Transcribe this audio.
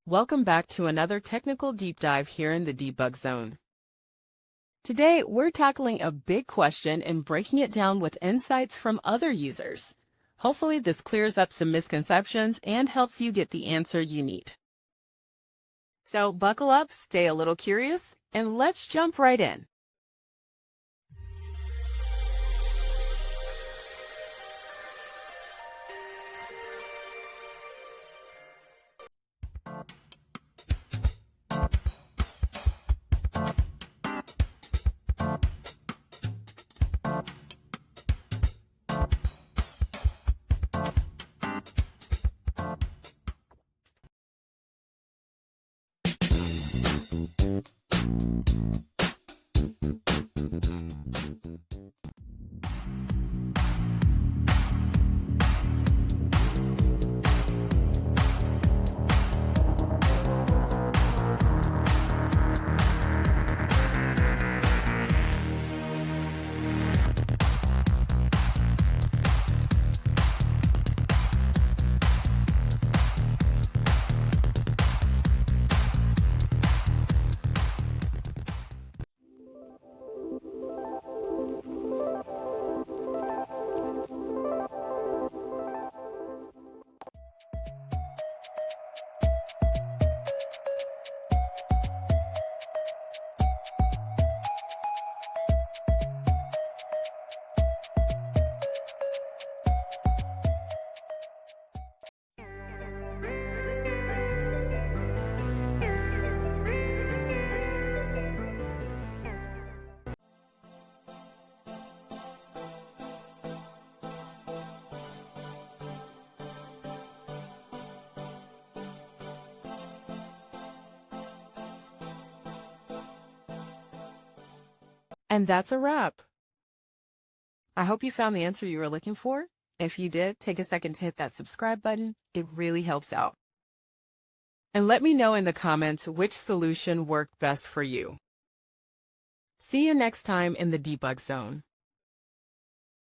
Welcome back to another technical deep dive here in the debug zone. Today, we're tackling a big question and breaking it down with insights from other users. Hopefully, this clears up some misconceptions and helps you get the answer you need. So buckle up, stay a little curious, and let's jump right in. And that's a wrap. I hope you found the answer you were looking for. If you did, take a second to hit that subscribe button. It really helps out. And let me know in the comments which solution worked best for you. See you next time in the debug zone.